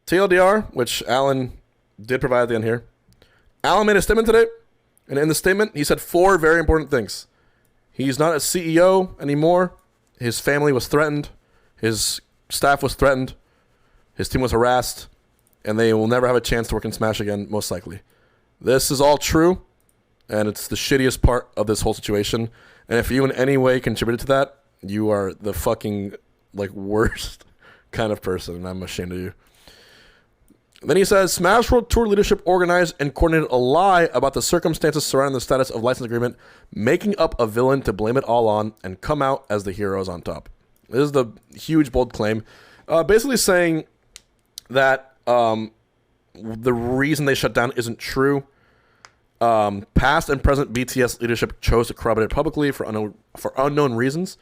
TLDR, which Alan did provide at the end here. Alan made a statement today, and in the statement, he said 4 very important things. He's not a CEO anymore. His family was threatened. His staff was threatened. His team was harassed. And they will never have a chance to work in Smash again, most likely. This is all true, and it's the shittiest part of this whole situation. And if you in any way contributed to that, you are the fucking, worst kind of person, and I'm ashamed of you. Then he says, Smash World Tour leadership organized and coordinated a lie about the circumstances surrounding the status of license agreement, making up a villain to blame it all on and come out as the heroes on top. This is the huge, bold claim. Basically saying that the reason they shut down isn't true. Past and present BTS leadership chose to corroborate it publicly for unknown reasons.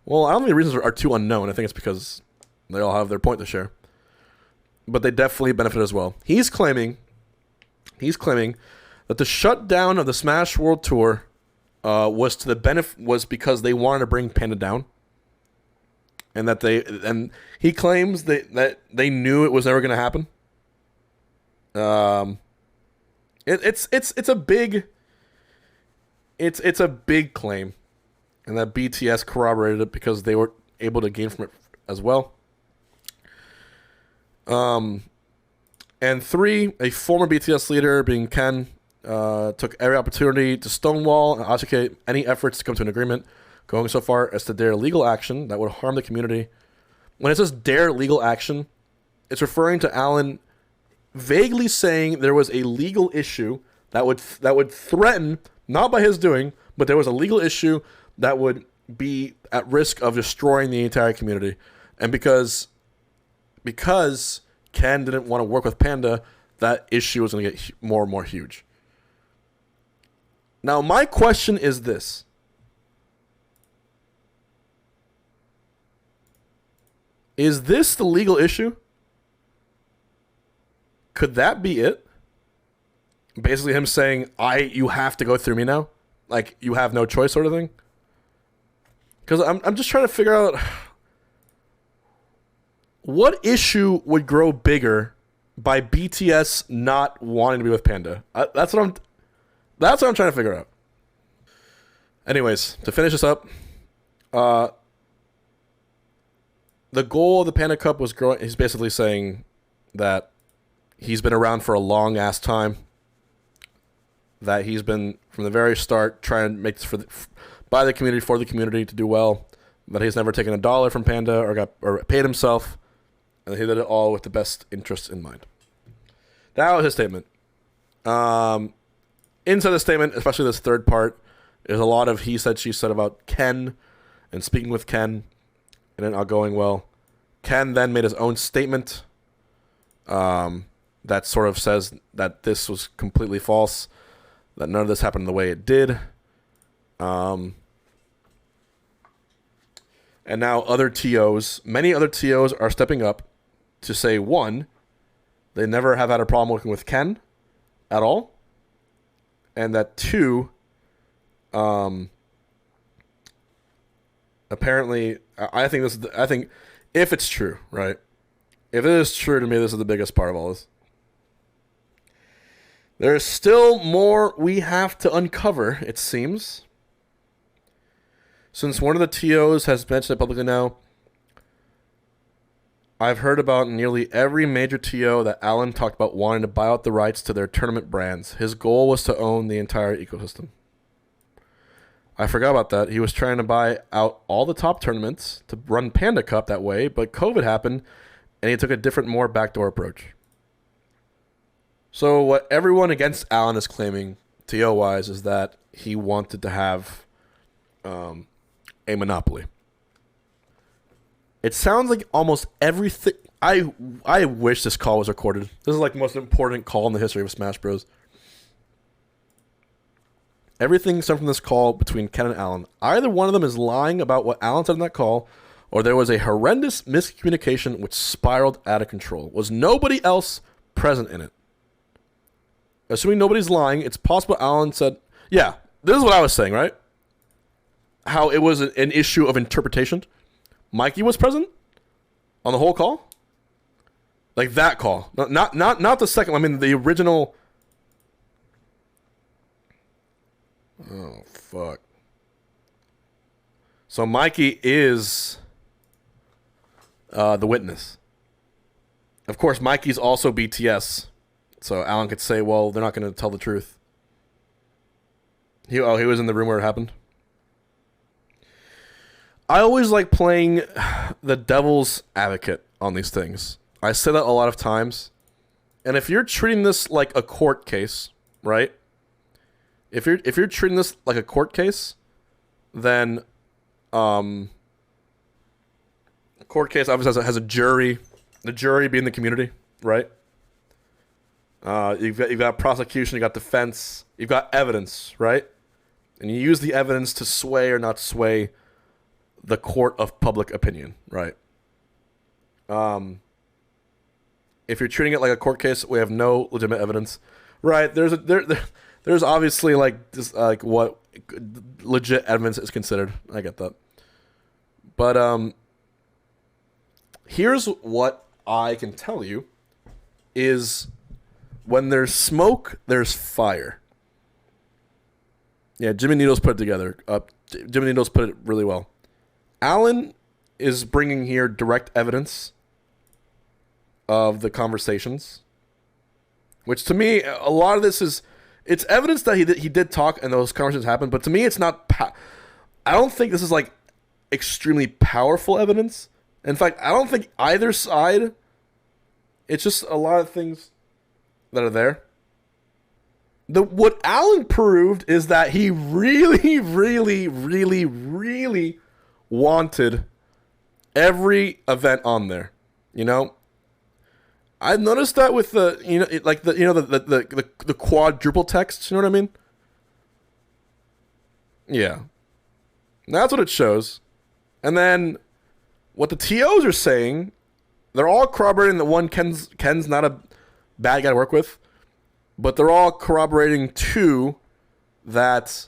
Well, I don't think the reasons are too unknown. I think it's because they all have their point to share. But they definitely benefit as well. He's claiming that the shutdown of the Smash World Tour was because they wanted to bring Panda down, and he claims that they knew it was never going to happen. It's a big claim, and that BTS corroborated it because they were able to gain from it as well. And 3, a former BTS leader, being Ken, took every opportunity to stonewall and obfuscate any efforts to come to an agreement, going so far as to dare legal action that would harm the community. When it says dare legal action, it's referring to Alan vaguely saying there was a legal issue that would threaten, not by his doing, but there was a legal issue that would be at risk of destroying the entire community. And because Ken didn't want to work with Panda, that issue was going to get more and more huge. Now, my question is this. Is this the legal issue? Could that be it? Basically him saying, you have to go through me now? Like, you have no choice sort of thing? Because I'm just trying to figure out... what issue would grow bigger by BTS not wanting to be with Panda? That's what I'm trying to figure out. Anyways, to finish this up, the goal of the Panda Cup was growing. He's basically saying that he's been around for a long ass time. That he's been from the very start trying to make this by the community, for the community, to do well. That he's never taken $1 from Panda or paid himself. And he did it all with the best interests in mind. That was his statement. Inside the statement, especially this third part, there's a lot of he said, she said about Ken and speaking with Ken and it not going well. Ken then made his own statement that sort of says that this was completely false, that none of this happened the way it did. And now many other TOs are stepping up to say, 1, they never have had a problem working with Ken at all. And that 2, apparently, I think if it's true, right? If it is true, to me, this is the biggest part of all this. There's still more we have to uncover, it seems. Since one of the TOs has mentioned it publicly now, I've heard about nearly every major TO that Alan talked about wanting to buy out the rights to their tournament brands. His goal was to own the entire ecosystem. I forgot about that. He was trying to buy out all the top tournaments to run Panda Cup that way, but COVID happened, and he took a different, more backdoor approach. So what everyone against Alan is claiming, TO-wise, is that he wanted to have a monopoly. It sounds like almost everything... I wish this call was recorded. This is like the most important call in the history of Smash Bros. Everything stemmed from this call between Ken and Alan. Either one of them is lying about what Alan said in that call, or there was a horrendous miscommunication which spiraled out of control. Was nobody else present in it? Assuming nobody's lying, it's possible Alan said... Yeah, this is what I was saying, right? How it was an issue of interpretation. Mikey was present on the whole call. Like that call. Not the second one. I mean, the original. Oh, fuck. So Mikey is the witness. Of course, Mikey's also BTS. So Alan could say, well, they're not going to tell the truth. He was in the room where it happened. I always like playing the devil's advocate on these things. I say that a lot of times. And if you're treating this like a court case, right? If you're treating this like a court case, then court case obviously has a jury, the jury being the community, right? You've got prosecution, you got defense, you've got evidence, right? And you use the evidence to sway or not sway the court of public opinion, right? If you're treating it like a court case, we have no legitimate evidence, right? There's obviously like this, like what legit evidence is considered. I get that, but here's what I can tell you: is when there's smoke, there's fire. Yeah, Jimmy Needles put it together. Jimmy Needles put it really well. Alan is bringing here direct evidence of the conversations, which to me, a lot of this is, it's evidence that he did talk and those conversations happened, but to me it's not, I don't think this is like extremely powerful evidence. In fact, I don't think either side, it's just a lot of things that are there. What Alan proved is that he really, really, really, really wanted every event on there. You know, I've noticed that with the quadruple text. You know what I mean? Yeah, that's what it shows. And then what the TOs are saying, they're all corroborating that one, Ken's not a bad guy to work with, but they're all corroborating two, that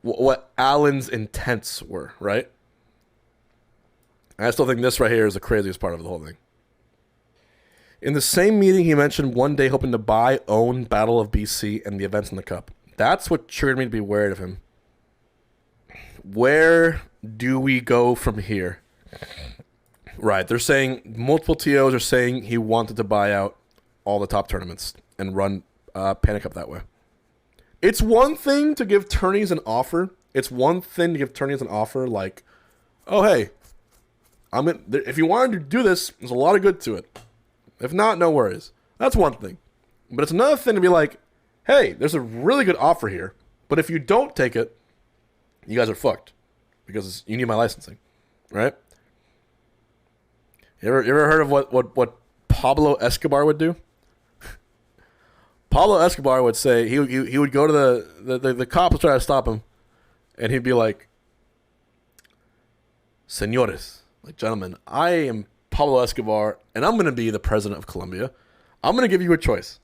what Alan's intents were, right? I still think this right here is the craziest part of the whole thing. In the same meeting, he mentioned one day hoping to buy, own Battle of BC and the events in the Cup. That's what triggered me to be worried of him. Where do we go from here? Right, they're saying, multiple TOs are saying he wanted to buy out all the top tournaments and run Panda Cup that way. It's one thing to give tourneys an offer. It's one thing to give tourneys an offer like, oh, hey, if you wanted to do this, there's a lot of good to it. If not, no worries. That's one thing. But it's another thing to be like, hey, there's a really good offer here, but if you don't take it, you guys are fucked because you need my licensing, right? You ever heard of what Pablo Escobar would do? Pablo Escobar would say he would go to the cops try to stop him, and he'd be like, "Señores, like gentlemen, I am Pablo Escobar, and I'm gonna be the president of Colombia. I'm gonna give you a choice,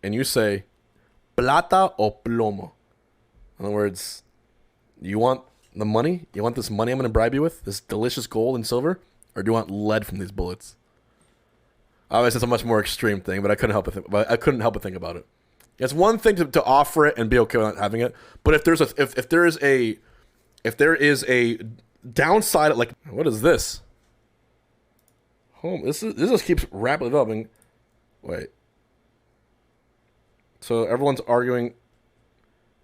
and you say, plata o plomo. In other words, you want the money? You want this money I'm gonna bribe you with? This delicious gold and silver, or do you want lead from these bullets?" Obviously, it's a much more extreme thing, but I couldn't help but think about it. It's one thing to offer it and be okay with not having it, but if there is a downside, like, what is this? This just keeps rapidly developing. Wait. So everyone's arguing.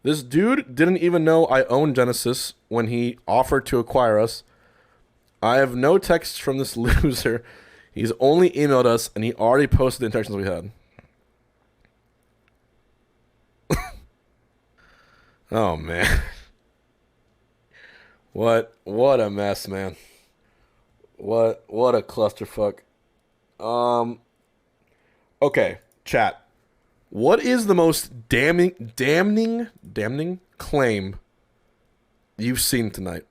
This dude didn't even know I own Genesis when he offered to acquire us. I have no texts from this loser. He's only emailed us, and he already posted the interactions we had. Oh, man. What a mess, man. What a clusterfuck. Okay, chat. What is the most damning claim you've seen tonight?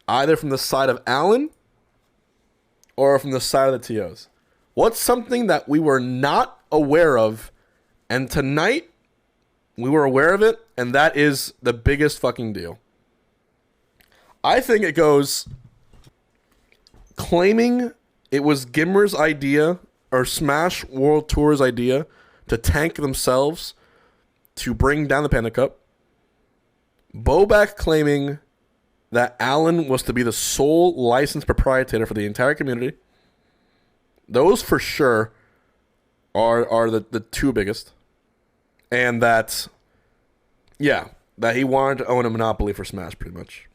Either from the side of Alan or from the side of the TOs. What's something that we were not aware of, and tonight we were aware of it, and that is the biggest fucking deal? I think it goes claiming it was Gimmer's idea or Smash World Tour's idea to tank themselves to bring down the Panda Cup. Bobak claiming that Alan was to be the sole licensed proprietor for the entire community. Those for sure are the two biggest. And that, yeah, that he wanted to own a monopoly for Smash, pretty much.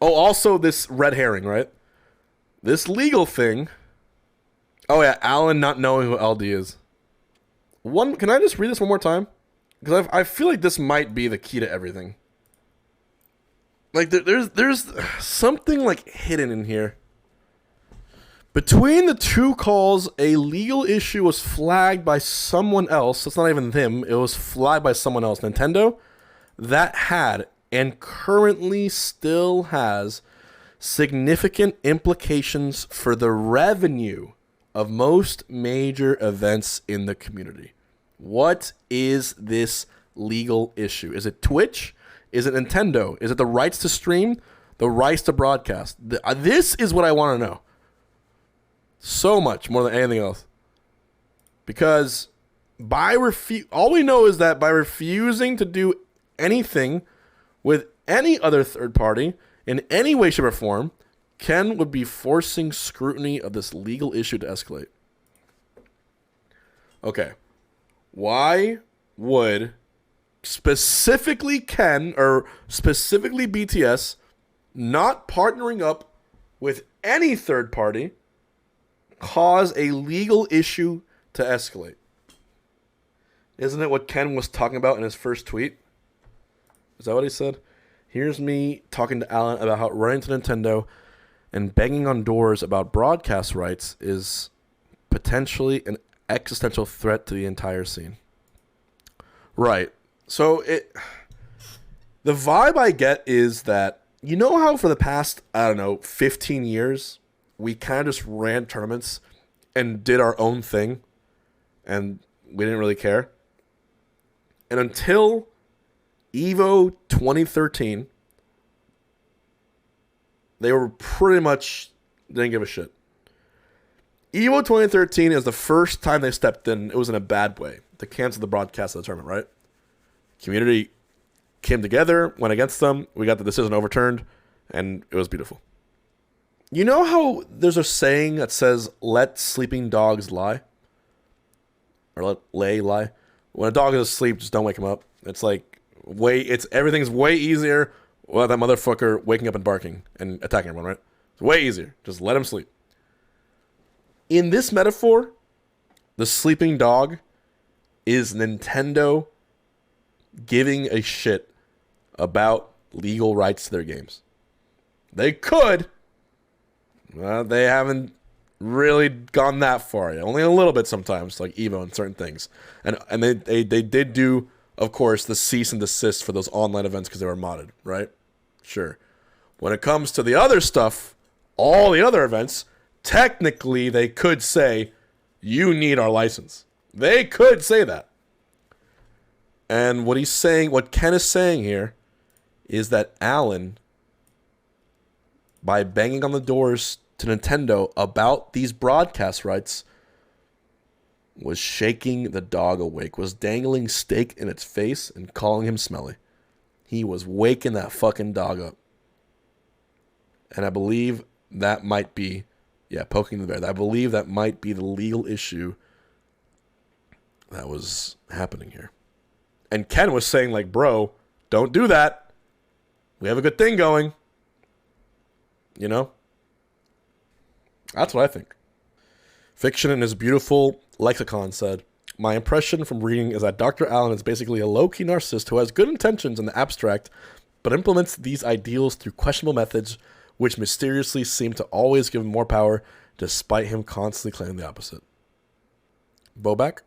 Oh, also this red herring, right? This legal thing. Oh, yeah, Alan not knowing who LD is. Can I just read this one more time? Because I feel like this might be the key to everything. Like, there's something, like, hidden in here. Between the two calls, a legal issue was flagged by someone else. It's not even him. It was flagged by someone else. Nintendo, that had and currently still has significant implications for the revenue of most major events in the community. What is this legal issue? Is it Twitch? Is it Nintendo? Is it the rights to stream? The rights to broadcast? This is what I want to know. So much more than anything else. Because all we know is that by refusing to do anything with any other third party in any way, shape, or form, Ken would be forcing scrutiny of this legal issue to escalate. Okay. Why would specifically Ken or specifically BTS not partnering up with any third party cause a legal issue to escalate? Isn't it what Ken was talking about in his first tweet? Is that what he said? Here's me talking to Alan about how running to Nintendo and banging on doors about broadcast rights is potentially an existential threat to the entire scene. Right. So the vibe I get is that, you know how for the past, 15 years, we kind of just ran tournaments and did our own thing, and we didn't really care? And until Evo 2013, they were pretty much didn't give a shit. Evo 2013 is the first time they stepped in. It was in a bad way to cancel the broadcast of the tournament, right? Community came together, went against them. We got the decision overturned, and it was beautiful. You know how there's a saying that says, let sleeping dogs lie? Or let lay lie? When a dog is asleep, just don't wake him up. It's like, everything's way easier without that motherfucker waking up and barking and attacking everyone, right? It's way easier. Just let him sleep. In this metaphor, the sleeping dog is Nintendo giving a shit about legal rights to their games. They could. They haven't really gone that far yet. Only a little bit sometimes, like Evo and certain things. And they did do, of course, the cease and desist for those online events because they were modded, right? Sure. When it comes to the other stuff, all the other events, technically they could say, you need our license. They could say that. And what Ken is saying here is that Alan, by banging on the doors to Nintendo about these broadcast rights, was shaking the dog awake, was dangling steak in its face and calling him smelly. He was waking that fucking dog up. And I believe that might be, poking the bear. I believe that might be the legal issue that was happening here. And Ken was saying, like, bro, don't do that. We have a good thing going. You know? That's what I think. Fiction in his beautiful lexicon said, my impression from reading is that Dr. Allen is basically a low-key narcissist who has good intentions in the abstract, but implements these ideals through questionable methods which mysteriously seem to always give him more power, despite him constantly claiming the opposite. Bobak?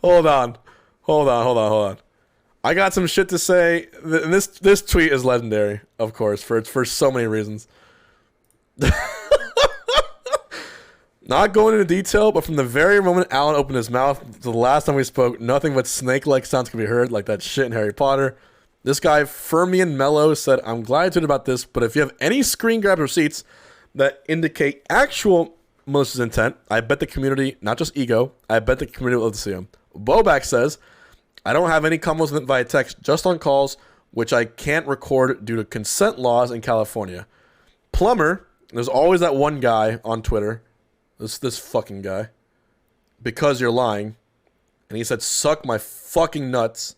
Hold on. I got some shit to say. And this tweet is legendary, of course, for so many reasons. Not going into detail, but from the very moment Alan opened his mouth to the last time we spoke, nothing but snake-like sounds could be heard, like that shit in Harry Potter. This guy, Fermion Mello, said, I'm glad to hear about this, but if you have any screen grab receipts that indicate actual malicious intent, I bet the community, not just ego, I bet the community will love to see them. Bobak says, I don't have any combos with it via text, just on calls, which I can't record due to consent laws in California. Plumber, there's always that one guy on Twitter, this fucking guy, because you're lying, and he said, suck my fucking nuts.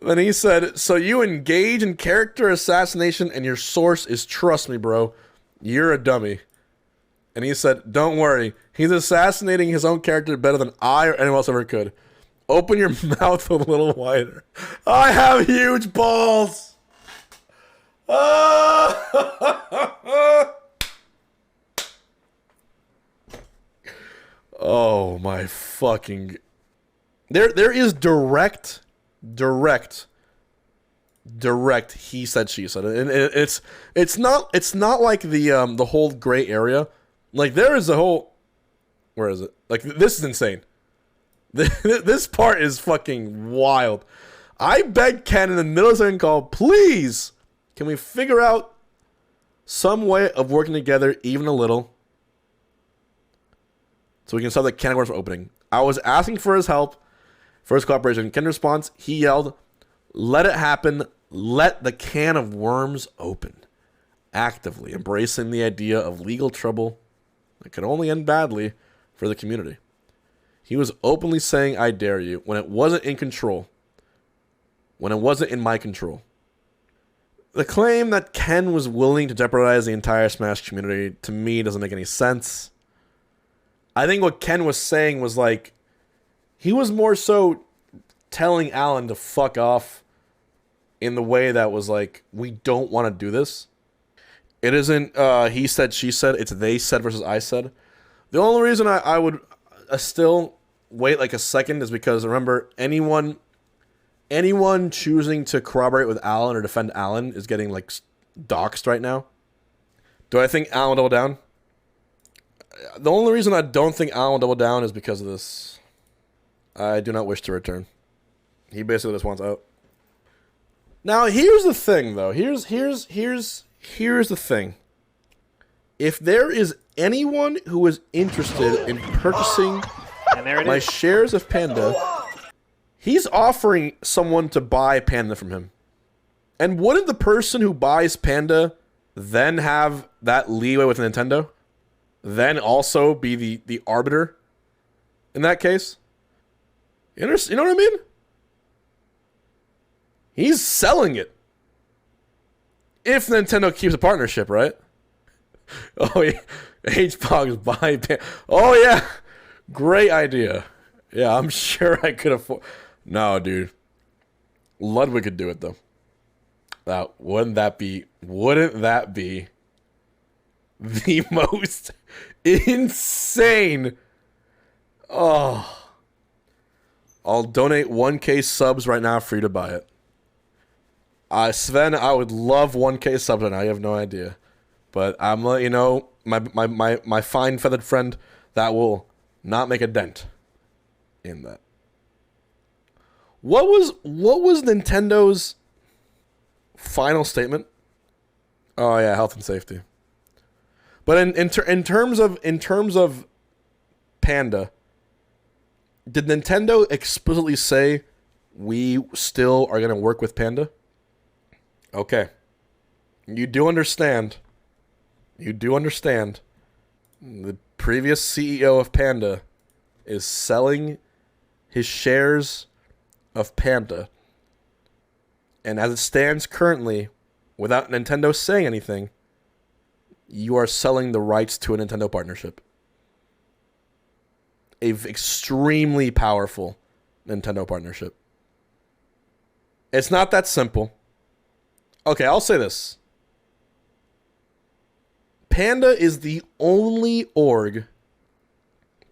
Then he said, so you engage in character assassination and your source is trust me, bro. You're a dummy. And he said, don't worry. He's assassinating his own character better than I or anyone else ever could. Open your mouth a little wider. I have huge balls. Oh my fucking... There is direct he said she said, and it's not like the whole gray area. Like there is a whole, where is it? Like this is insane. This part is fucking wild. I begged Ken in the middle of the second call, please, can we figure out some way of working together even a little so we can stop the can of worms from opening. I was asking for his help. First cooperation. Ken response, he yelled, let it happen. Let the can of worms open. Actively embracing the idea of legal trouble that could only end badly for the community. He was openly saying, I dare you, when it wasn't in control. When it wasn't in my control. The claim that Ken was willing to jeopardize the entire Smash community, to me, doesn't make any sense. I think what Ken was saying was like, he was more so telling Alan to fuck off in the way that was like, we don't want to do this. It isn't he said, she said. It's they said versus I said. The only reason I would still wait like a second is because, remember, anyone choosing to corroborate with Alan or defend Alan is getting like doxxed right now. Do I think Alan will double down? The only reason I don't think Alan will double down is because of this. I do not wish to return. He basically just wants out. Now, here's the thing, though. Here's the thing. If there is anyone who is interested in purchasing my shares of Panda, he's offering someone to buy Panda from him. And wouldn't the person who buys Panda then have that leeway with Nintendo? Then also be the arbiter in that case? You know what I mean? He's selling it. If Nintendo keeps a partnership, right? Oh, yeah. H-Pog's buy. Oh, yeah. Great idea. Yeah, I'm sure I could afford. No, dude. Ludwig could do it, though. Wouldn't that be the most insane? Oh. I'll donate 1K subs right now for you to buy it. Sven, I would love 1K subs right now. You have no idea. But I'm letting you know, my fine feathered friend, that will not make a dent in that. What was Nintendo's final statement? Oh yeah, health and safety. But in terms of Panda, did Nintendo explicitly say we still are going to work with Panda? Okay. You do understand. The previous CEO of Panda is selling his shares of Panda. And as it stands currently, without Nintendo saying anything, you are selling the rights to a Nintendo partnership. A extremely powerful Nintendo partnership. It's not that simple. Okay, I'll say this. Panda is the only org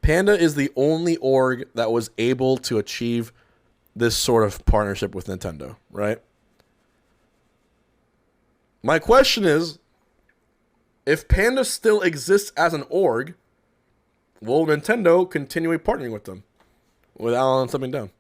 that was able to achieve this sort of partnership with Nintendo, right? My question is, if Panda still exists as an org, will Nintendo continue partnering with them without stepping down?